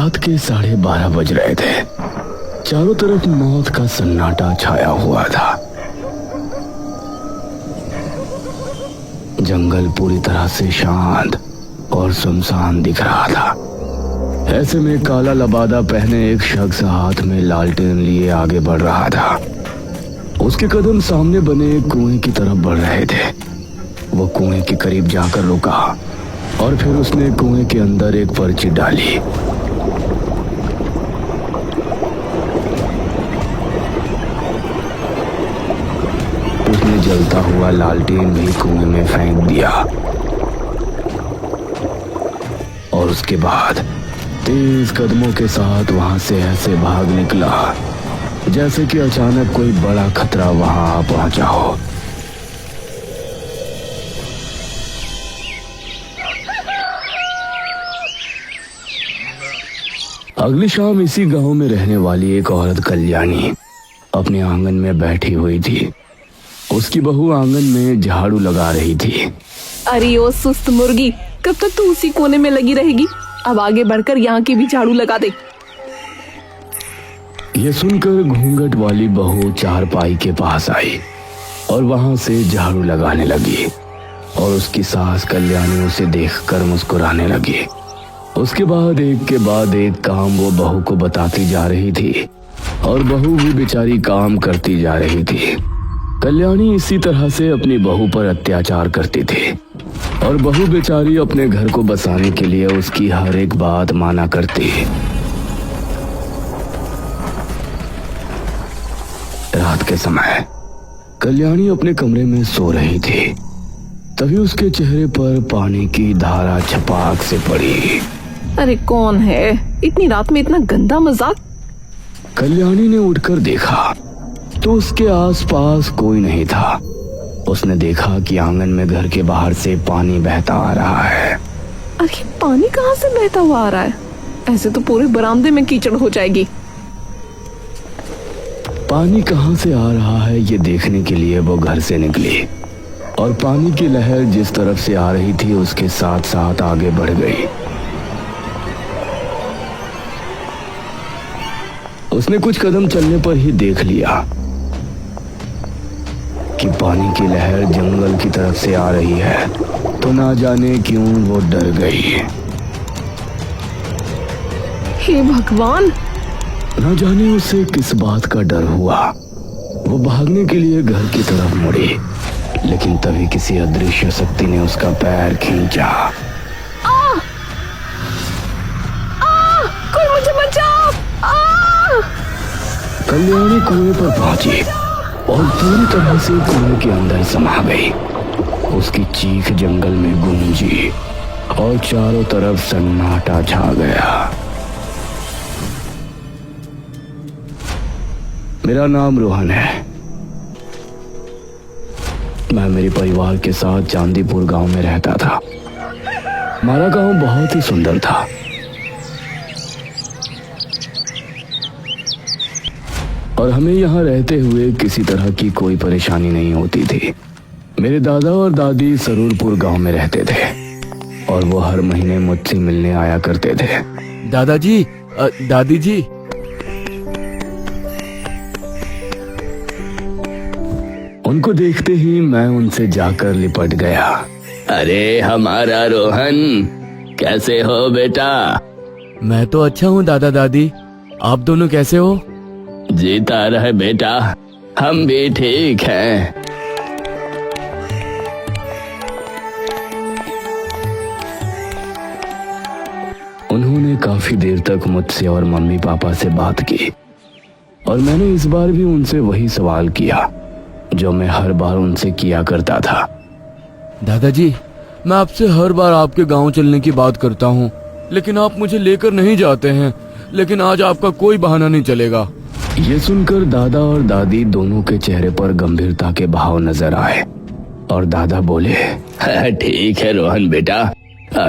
रात के 12:30 बज रहे थे। चारों तरफ मौत का सन्नाटा छाया हुआ था। जंगल पूरी तरह से शांत और सुनसान दिख रहा था। ऐसे में काला लबादा पहने एक शख्स हाथ में लालटेन लिए आगे बढ़ रहा था। उसके कदम सामने बने एक कुएं की तरफ बढ़ रहे थे। वो कुएं के करीब जाकर रुका और फिर उसने कुएं के अंदर एक पर्ची डाली। उसने जलता हुआ लालटेन भी कुएं में फेंक दिया और उसके बाद तेज कदमों के साथ वहां से ऐसे भाग निकला जैसे कि अचानक कोई बड़ा खतरा वहां आ पहुंचा हो। अगली शाम इसी गांव में रहने वाली एक औरत कल्याणी अपने आंगन में बैठी हुई थी। उसकी बहू आंगन में झाड़ू लगा रही थी। अरे ओ सुस्त मुर्गी, कब तक तू उसी कोने में लगी रहेगी? अब आगे बढ़कर यहाँ की भी झाड़ू लगा दे। ये सुनकर घूंघट वाली बहू चारपाई के पास आई और वहां से झाड़ू लगाने लगी और उसकी सास कल्याणी उसे देखकर मुस्कुराने लगी। उसके बाद एक काम वो बहू को बताती जा रही थी और बहू भी बेचारी काम करती जा रही थी। कल्याणी इसी तरह से अपनी बहू पर अत्याचार करती थी और बहू बेचारी अपने घर को बसाने के लिए उसकी हर एक बात माना करती। रात के समय कल्याणी अपने कमरे में सो रही थी। तभी उसके चेहरे पर पानी की धारा छपाक से पड़ी। अरे कौन है? इतनी रात में इतना गंदा मजाक। कल्याणी ने उठकर देखा तो उसके आसपास कोई नहीं था। उसने देखा कि आंगन में घर के बाहर से पानी बहता आ रहा है। अरे पानी कहाँ से बहता हुआ आ रहा है? ऐसे तो पूरे बरामदे में कीचड़ हो जाएगी। पानी कहाँ से आ रहा है ये देखने के लिए वो घर से निकली और पानी की लहर जिस तरफ से आ रही थी उसके साथ साथ आगे बढ़ गई। उसने कुछ कदम चलने पर ही देख लिया कि पानी की लहर जंगल की तरफ से आ रही है। तो ना जाने क्यों वो डर गई। हे भगवान! ना जाने उसे किस बात का डर हुआ। वो भागने के लिए घर की तरफ मुड़ी, लेकिन तभी किसी अदृश्य शक्ति ने उसका पैर खींचा। कोई मुझे बचाओ! कल्याणी कुएं पर पहुंची और पूरी तरह से कुएं के अंदर समा गई। उसकी चीख जंगल में गूंजी और चारों तरफ सन्नाटा छा गया। मेरा नाम रोहन है। मैं मेरे परिवार के साथ चांदीपुर गांव में रहता था। हमारा गांव बहुत ही सुंदर था। और हमें यहाँ रहते हुए किसी तरह की कोई परेशानी नहीं होती थी। मेरे दादा और दादी सरूरपुर गांव में रहते थे और वो हर महीने मुझसे मिलने आया करते थे। दादाजी, दादी जी। उनको देखते ही मैं उनसे जाकर लिपट गया। अरे हमारा रोहन, कैसे हो बेटा? मैं तो अच्छा हूँ दादा दादी, आप दोनों कैसे हो? जीता रहे बेटा, हम भी ठीक हैं। उन्होंने काफी देर तक मुझसे और मम्मी पापा से बात की और मैंने इस बार भी उनसे वही सवाल किया जो मैं हर बार उनसे किया करता था। दादाजी, मैं आपसे हर बार आपके गांव चलने की बात करता हूँ, लेकिन आप मुझे लेकर नहीं जाते हैं। लेकिन आज आपका कोई बहाना नहीं चलेगा। ये सुनकर दादा और दादी दोनों के चेहरे पर गंभीरता के भाव नजर आए और दादा बोले, ठीक है रोहन बेटा,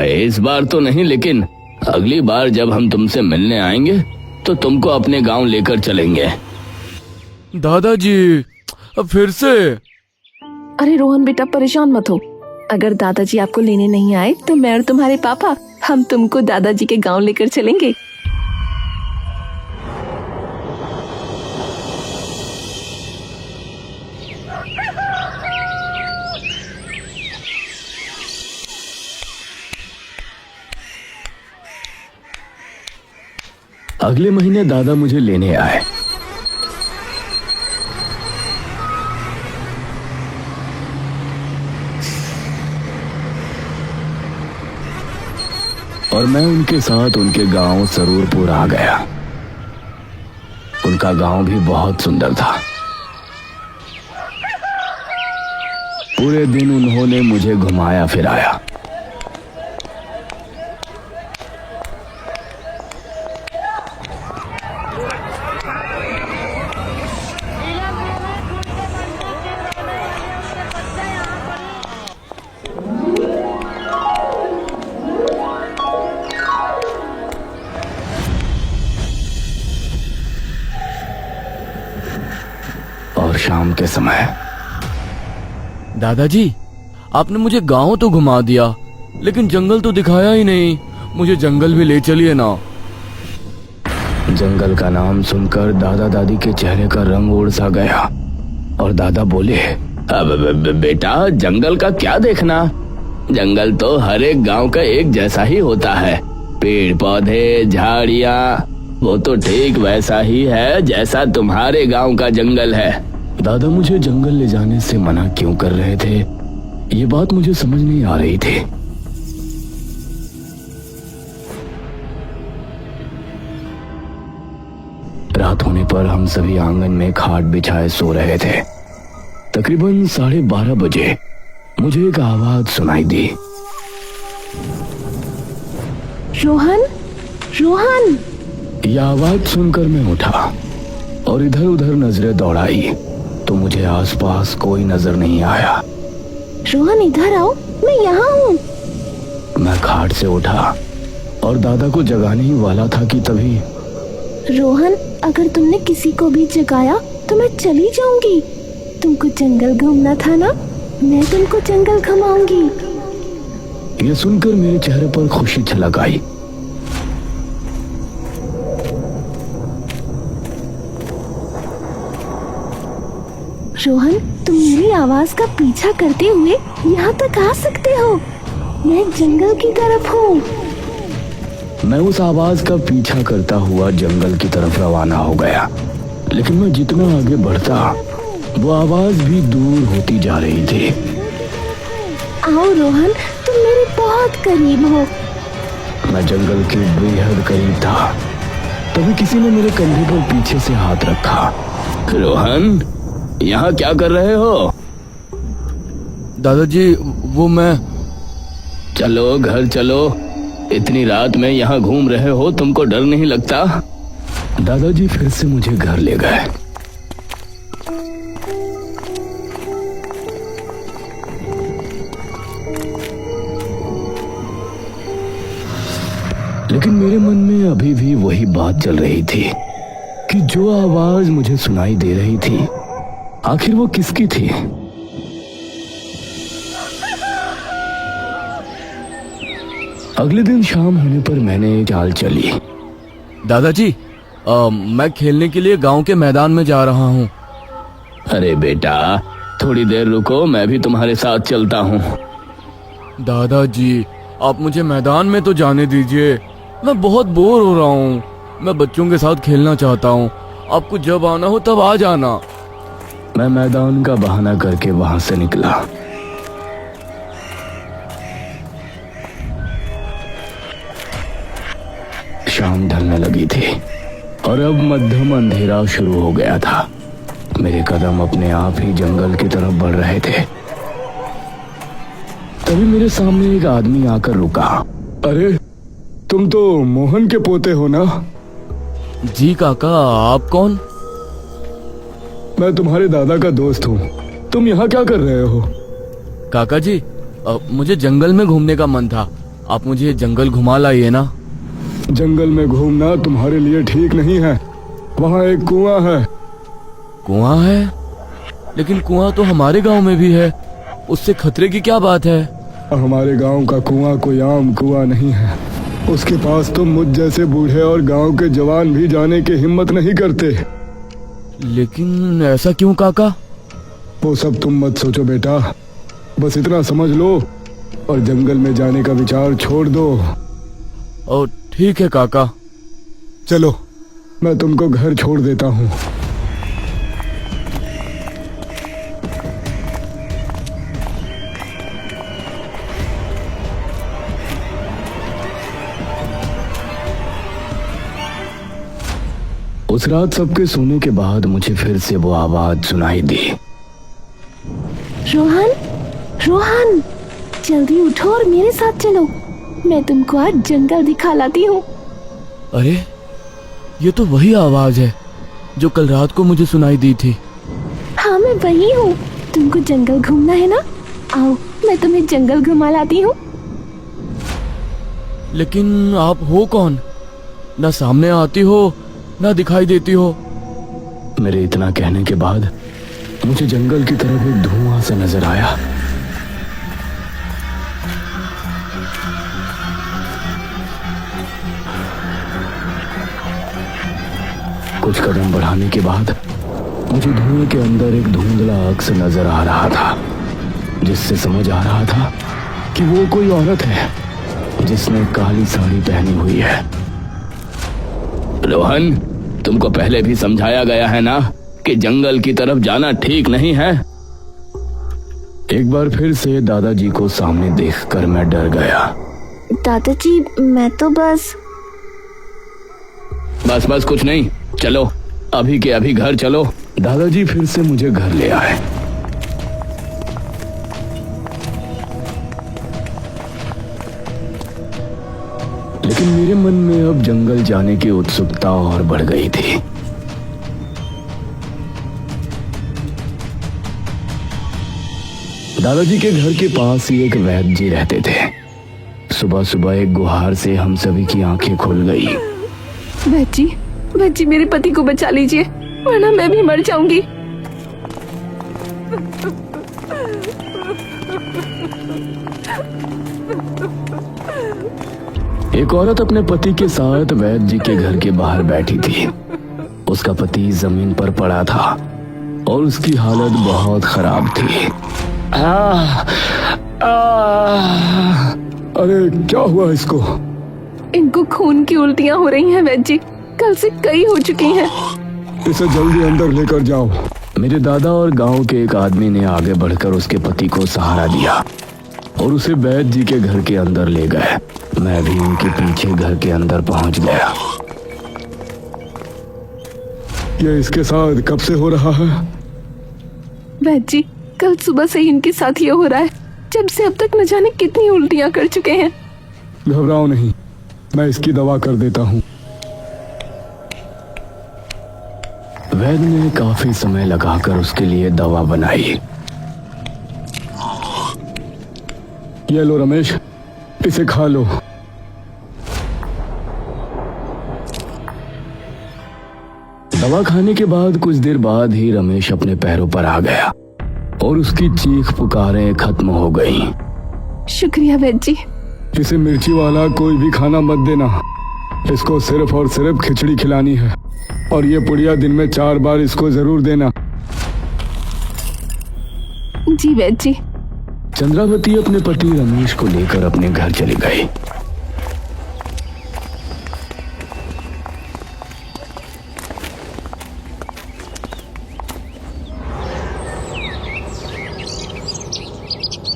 इस बार तो नहीं, लेकिन अगली बार जब हम तुमसे मिलने आएंगे तो तुमको अपने गांव लेकर चलेंगे। दादाजी, अब फिर से? अरे रोहन बेटा, परेशान मत हो। अगर दादाजी आपको लेने नहीं आए तो मैं और तुम्हारे पापा हम तुमको दादाजी के गांव लेकर चलेंगे। अगले महीने दादा मुझे लेने आए। और मैं उनके साथ उनके गांव सरूरपुर आ गया। उनका गांव भी बहुत सुंदर था। पूरे दिन उन्होंने मुझे घुमाया फिराया। और शाम के समय दादाजी, आपने मुझे गांव तो घुमा दिया, लेकिन जंगल तो दिखाया ही नहीं। मुझे जंगल भी ले चलिए ना। जंगल का नाम सुनकर दादा दादी के चेहरे का रंग उड़ सा गया और दादा बोले, अब बेटा, जंगल का क्या देखना। जंगल तो हर एक गांव का एक जैसा ही होता है। पेड़ पौधे, झाड़ियाँ, वो तो ठीक वैसा ही है जैसा तुम्हारे गांव का जंगल है। दादा मुझे जंगल ले जाने से मना क्यों कर रहे थे, ये बात मुझे समझ नहीं आ रही थी। रात होने पर हम सभी आंगन में खाट बिछाए सो रहे थे। तकरीबन 12:30 बजे मुझे एक आवाज सुनाई दी। रोहन, रोहन। यह आवाज सुनकर मैं उठा और इधर उधर नजरें दौड़ाई तो मुझे आसपास कोई नजर नहीं आया। रोहन, इधर आओ, मैं यहाँ हूँ। मैं खाट से उठा और दादा को जगाने ही वाला था कि तभी, रोहन, अगर तुमने किसी को भी जगाया तो मैं चली जाऊंगी। तुमको जंगल घूमना था ना, मैं तुमको जंगल घुमाऊंगी। ये सुनकर मेरे चेहरे पर खुशी छलक आई। रोहन, तुम मेरी आवाज का पीछा करते हुए यहाँ तक आ सकते हो। मैं जंगल की तरफ हूँ। मैं उस आवाज का पीछा करता हुआ जंगल की तरफ रवाना हो गया, लेकिन मैं जितना आगे बढ़ता वो आवाज भी दूर होती जा रही थी। आओ रोहन, तुम मेरे बहुत करीब हो। मैं जंगल के बेहद करीब था। तभी किसी ने मेरे कंधे पर पीछे से हाथ रखा। रोहन, यहाँ क्या कर रहे हो? दादाजी, वो मैं। चलो घर चलो, इतनी रात में यहाँ घूम रहे हो, तुमको डर नहीं लगता? दादाजी फिर से मुझे घर ले गए। लेकिन मेरे मन में अभी भी वही बात चल रही थी कि जो आवाज मुझे सुनाई दे रही थी, आखिर वो किसकी थी? अगले दिन शाम होने पर मैंने एक चाल चली। दादाजी, मैं खेलने के लिए गांव के मैदान में जा रहा हूँ। अरे बेटा, थोड़ी देर रुको, मैं भी तुम्हारे साथ चलता हूँ। दादाजी, आप मुझे मैदान में तो जाने दीजिए। मैं बहुत बोर हो रहा हूँ। मैं बच्चों के साथ खेलना चाहता हूँ। आपको जब आना हो तब आ जाना। मैं मैदान का बहाना करके वहां से निकला। शाम ढलने लगी थी और अब मध्यम अंधेरा शुरू हो गया था। मेरे कदम अपने आप ही जंगल की तरफ बढ़ रहे थे। तभी मेरे सामने एक आदमी आकर रुका। अरे, तुम तो मोहन के पोते हो ना? जी काका, आप कौन? मैं तुम्हारे दादा का दोस्त हूँ। तुम यहाँ क्या कर रहे हो? काका जी, मुझे जंगल में घूमने का मन था। आप मुझे जंगल घुमा लाइए ना। जंगल में घूमना तुम्हारे लिए ठीक नहीं है। वहाँ एक कुआं है। कुआं है? लेकिन कुआं तो हमारे गांव में भी है। उससे खतरे की क्या बात है? हमारे गांव का कुआं कोई आम कुआं नहीं है। उसके पास तो मुझ जैसे बूढ़े और गांव के जवान भी जाने की हिम्मत नहीं करते। लेकिन ऐसा क्यों काका? वो सब तुम मत सोचो बेटा, बस इतना समझ लो और जंगल में जाने का विचार छोड़ दो। और ठीक है काका। चलो मैं तुमको घर छोड़ देता हूँ। उस रात सबके सोने के बाद मुझे फिर से वो आवाज सुनाई दी। रोहन, रोहन, जल्दी उठो और मेरे साथ चलो। मैं तुमको आज जंगल दिखा लाती हूँ। अरे ये तो वही आवाज है जो कल रात को मुझे सुनाई दी थी। हाँ, मैं वही हूँ। तुमको जंगल घूमना है ना? आओ, मैं तुम्हें जंगल घुमा लाती हूँ। लेकिन आप हो कौन? ना सामने आती हो ना दिखाई देती हो। मेरे इतना कहने के बाद मुझे जंगल की तरफ एक धुआं सा नजर आया। कुछ कदम बढ़ाने के बाद मुझे धुएं के अंदर एक धुंधला अक्स नजर आ रहा था, जिससे समझ आ रहा था कि वो कोई औरत है जिसने काली साड़ी पहनी हुई है। रोहन, तुमको पहले भी समझाया गया है ना कि जंगल की तरफ जाना ठीक नहीं है। एक बार फिर से दादाजी को सामने देखकर मैं डर गया। दादाजी, मैं तो बस कुछ नहीं, चलो अभी के अभी घर चलो। दादाजी फिर से मुझे घर ले आए। लेकिन मेरे मन में अब जंगल जाने की उत्सुकता और बढ़ गई थी। दादाजी के घर के पास ही एक वैद्य जी रहते थे। सुबह सुबह एक गुहार से हम सभी की आंखें खुल गई। वैद्य जी, मेरे पति को बचा लीजिए, वरना मैं भी मर जाऊंगी। एक औरत अपने पति के साथ वैद्य जी के घर के बाहर बैठी थी। उसका पति जमीन पर पड़ा था और उसकी हालत बहुत खराब थी। अरे क्या हुआ इसको? इनको खून की उल्टियां हो रही हैं वैद्य जी, कल से कई हो चुकी हैं। इसे जल्दी अंदर लेकर जाओ। मेरे दादा और गांव के एक आदमी ने आगे बढ़कर उसके पति को सहारा दिया और उसे वैद्य जी के घर के अंदर ले गए। मैं भी उनके पीछे घर के अंदर पहुंच गया। ये इसके साथ कब से हो रहा है? वैद्य जी, कल सुबह से ही इनके साथ ये हो रहा है, जब से अब तक न जाने कितनी उल्टियां कर चुके हैं। घबराओ नहीं, मैं इसकी दवा कर देता हूँ। वैद्य ने काफी समय लगाकर उसके लिए दवा बनाई। ये लो रमेश, इसे खा लो। दवा खाने के बाद कुछ देर बाद ही रमेश अपने पैरों पर आ गया और उसकी चीख पुकारें खत्म हो गईं। शुक्रिया वैद्य जी। इसे मिर्ची वाला कोई भी खाना मत देना। इसको सिर्फ और सिर्फ खिचड़ी खिलानी है और ये पुड़िया दिन में 4 बार इसको जरूर देना। जी वैद्य जी। चंद्रावती अपने पति रमेश को लेकर अपने घर चली गई।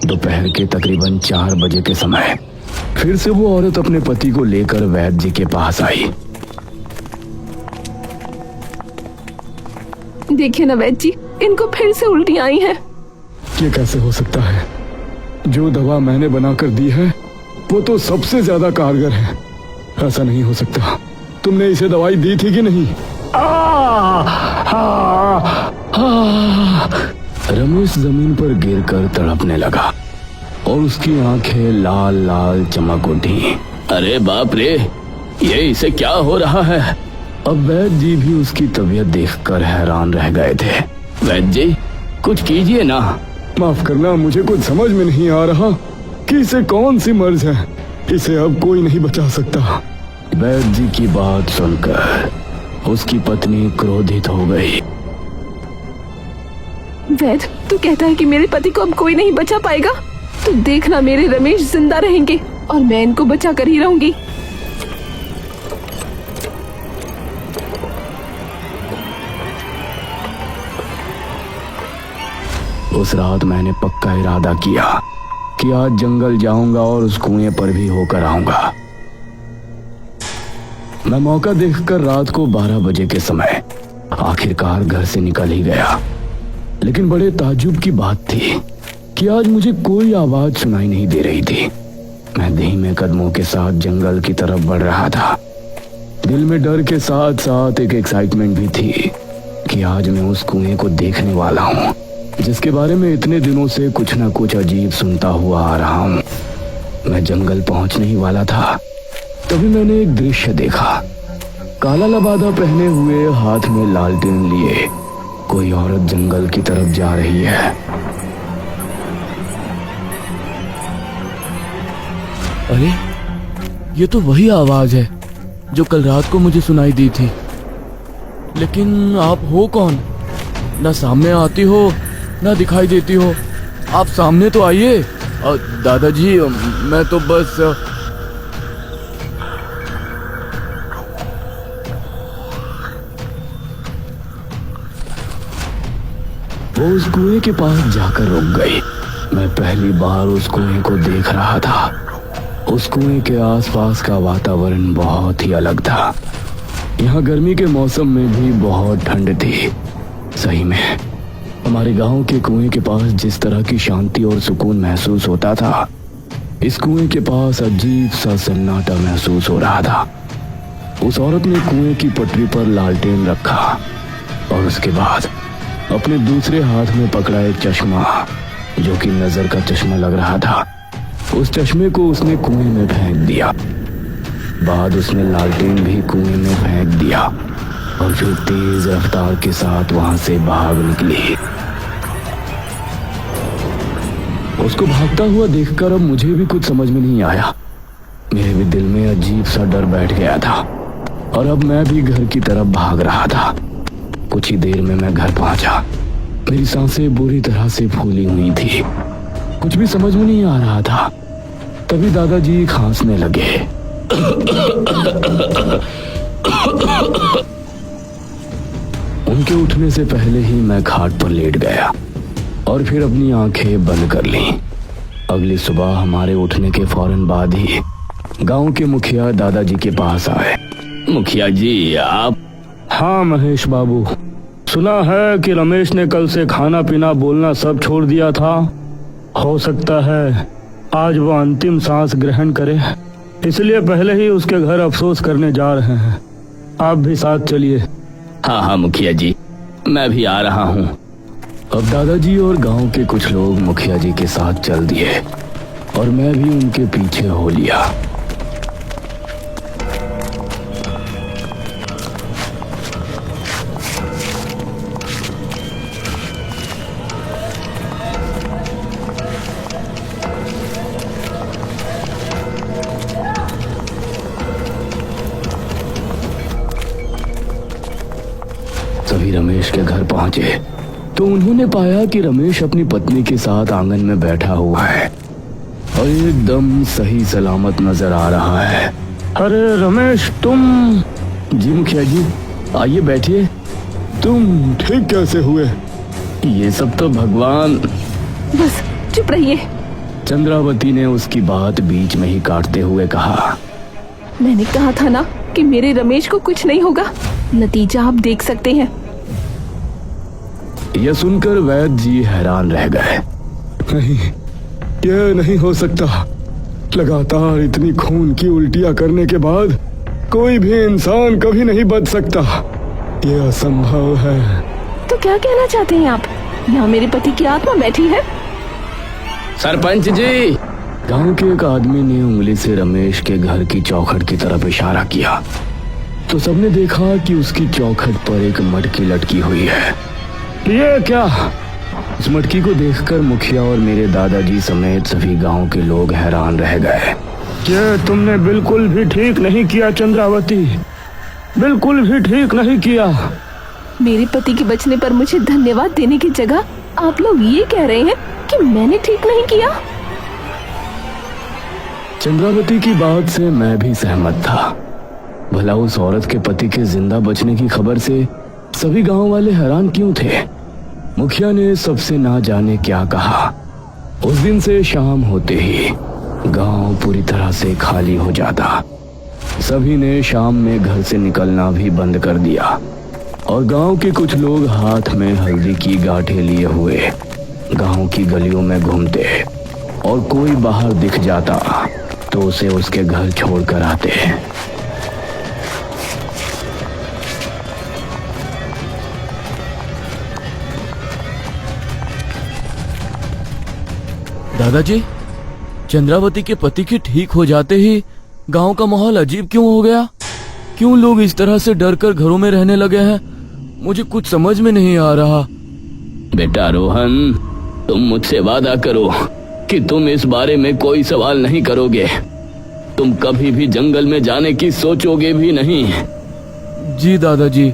दोपहर के तकरीबन 4 बजे के समय फिर से वो औरत अपने पति को लेकर वैद्य जी के पास आई। देखिए ना वैद्य जी, इनको फिर से उल्टियां आई हैं। ये कैसे हो सकता है? जो दवा मैंने बनाकर दी है वो तो सबसे ज्यादा कारगर है। ऐसा नहीं हो सकता। तुमने इसे दवाई दी थी कि नहीं? रमेश जमीन पर गिरकर तड़पने लगा और उसकी आंखें लाल लाल चमक उठी। अरे बाप रे, ये इसे क्या हो रहा है? अब वैद्य जी भी उसकी तबीयत देखकर हैरान रह गए थे। वैद्य जी, कुछ कीजिए ना। माफ करना, मुझे कुछ समझ में नहीं आ रहा कि इसे कौन सी मर्ज है। इसे अब कोई नहीं बचा सकता। वैद्य जी की बात सुनकर उसकी पत्नी क्रोधित हो गई। वैद्य, तू कहता है कि मेरे पति को अब कोई नहीं बचा पाएगा? तो देखना, मेरे रमेश जिंदा रहेंगे और मैं इनको बचा कर ही रहूंगी। उस रात मैंने पक्का इरादा किया कि आज जंगल जाऊंगा और उस कुएं पर भी होकर आऊंगा। मैं मौका देखकर रात को 12 बजे के समय आखिरकार घर से निकल ही गया। लेकिन बड़े ताज्जुब की बात थी कि आज मुझे कोई आवाज सुनाई नहीं दे रही थी। मैं धीमे कदमों के साथ जंगल की तरफ बढ़ रहा था। दिल में डर के साथ साथ एक एक्साइटमेंट भी थी कि आज मैं उस कुएं को देखने वाला हूँ, जिसके बारे में इतने दिनों से कुछ ना कुछ अजीब सुनता हुआ आ रहा हूँ। मैं जंगल पहुंचने ही वाला था, तभी मैंने एक दृश्य देखा। काला लबादा पहने हुए, हाथ में लालटेन लिए कोई औरत जंगल की तरफ जा रही है। अरे, ये तो वही आवाज है जो कल रात को मुझे सुनाई दी थी। लेकिन आप हो कौन? ना सामने आती हो ना दिखाई देती हो। आप सामने तो आइए। दादाजी, मैं तो बस वो उस कुएं के पास जाकर रुक गई। मैं पहली बार उस कुएं को देख रहा था। उस कुएं के आसपास का वातावरण बहुत ही अलग था। यहाँ गर्मी के मौसम में भी बहुत ठंड थी। सही में हमारे गांव के कुएं के पास जिस तरह की शांति और सुकून महसूस होता था, इस कुएं के पास अजीब सा सन्नाटा महसूस हो रहा था। उस औरत ने कुएं की पटरी पर लालटेन रखा और उसके बाद अपने दूसरे हाथ में पकड़ा एक चश्मा, जो कि नजर का चश्मा लग रहा था। उस चश्मे को उसने कुएं में फेंक दिया। बाद उसने लालटेन भी कुएं में फेंक दिया और फिर तेज रफ्तार के साथ वहां से भाग निकली। उसको भागता हुआ देखकर अब मुझे भी कुछ समझ में नहीं आया। मेरे भी दिल में अजीब सा डर बैठ गया था और अब मैं भी घर की तरफ भाग रहा था। कुछ ही देर में मैं घर पहुंचा। मेरी सांसें बुरी तरह से फूली हुई थी। कुछ भी समझ में नहीं आ रहा था। तभी दादाजी खांसने लगे। उनके उठने से पहले ही मैं खाट पर लेट गया और फिर अपनी आंखें बंद कर लीं। अगली सुबह हमारे उठने के फौरन बाद ही गांव के मुखिया दादाजी के पास आए। मुखिया जी, आप? हाँ महेश बाबू, सुना है कि रमेश ने कल से खाना पीना बोलना सब छोड़ दिया था। हो सकता है आज वो अंतिम सांस ग्रहण करे, इसलिए पहले ही उसके घर अफसोस करने जा रहे हैं। आप भी साथ चलिए। हाँ हाँ मुखिया जी, मैं भी आ रहा हूँ। अब दादाजी और गांव के कुछ लोग मुखिया जी के साथ चल दिए और मैं भी उनके पीछे हो लिया। सभी रमेश के घर पहुंचे तो उन्होंने पाया कि रमेश अपनी पत्नी के साथ आंगन में बैठा हुआ है और एकदम सही सलामत नजर आ रहा है। अरे रमेश, तुम? जी मुखिया जी, आइए बैठिए। तुम ठीक कैसे हुए? ये सब तो भगवान। बस चुप रहिए। चंद्रावती ने उसकी बात बीच में ही काटते हुए कहा। मैंने कहा था ना कि मेरे रमेश को कुछ नहीं होगा। नतीजा आप देख सकते हैं। यह सुनकर वैद्य जी हैरान रह गए। नहीं, यह नहीं हो सकता। लगातार इतनी खून की उल्टियां करने के बाद कोई भी इंसान कभी नहीं बच सकता। यह असंभव है। तो क्या कहना चाहते हैं आप? यहाँ मेरे पति की आत्मा बैठी है। सरपंच जी, गांव के एक आदमी ने उंगली से रमेश के घर की चौखट की तरफ इशारा किया तो सबने देखा कि उसकी चौखट पर एक मटकी लटकी हुई है। ये क्या? इस मटकी को देखकर मुखिया और मेरे दादाजी समेत सभी गांव के लोग हैरान रह गए। ये तुमने बिल्कुल भी ठीक नहीं किया चंद्रावती, बिल्कुल भी ठीक नहीं किया। मेरे पति के बचने पर मुझे धन्यवाद देने की जगह आप लोग ये कह रहे हैं कि मैंने ठीक नहीं किया। चंद्रावती की बात से मैं भी सहमत था। भला उस औरत के पति के जिंदा बचने की खबर से सभी गांव वाले हैरान क्यों थे? मुखिया ने सबसे ना जाने क्या कहा। उस दिन से शाम होते ही गांव पूरी तरह से खाली हो जाता। सभी ने शाम में घर से निकलना भी बंद कर दिया और गांव के कुछ लोग हाथ में हल्दी की गांठें लिए हुए गांव की गलियों में घूमते और कोई बाहर दिख जाता तो उसे उसके घर छोड़कर आते। दादाजी, चंद्रावती के पति के ठीक हो जाते ही गांव का माहौल अजीब क्यों हो गया? क्यों लोग इस तरह से डरकर घरों में रहने लगे हैं? मुझे कुछ समझ में नहीं आ रहा। बेटा रोहन, तुम मुझसे वादा करो कि तुम इस बारे में कोई सवाल नहीं करोगे। तुम कभी भी जंगल में जाने की सोचोगे भी नहीं। जी दादाजी।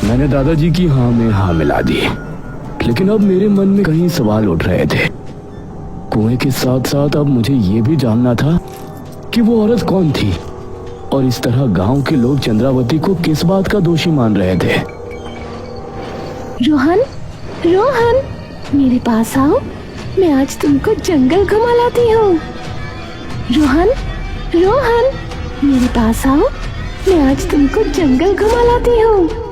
मैंने दादाजी की हाँ में हाँ मिला दी, लेकिन अब मेरे मन में कई सवाल उठ रहे थे। कुएं के साथ साथ अब मुझे ये भी जानना था कि वो औरत कौन थी और इस तरह गांव के लोग चंद्रावती को किस बात का दोषी मान रहे थे। रोहन, रोहन, मेरे पास आओ, मैं आज तुमको जंगल घुमा लाती हूँ। रोहन, रोहन, मेरे पास आओ, मैं आज तुमको जंगल घुमा लाती हूँ।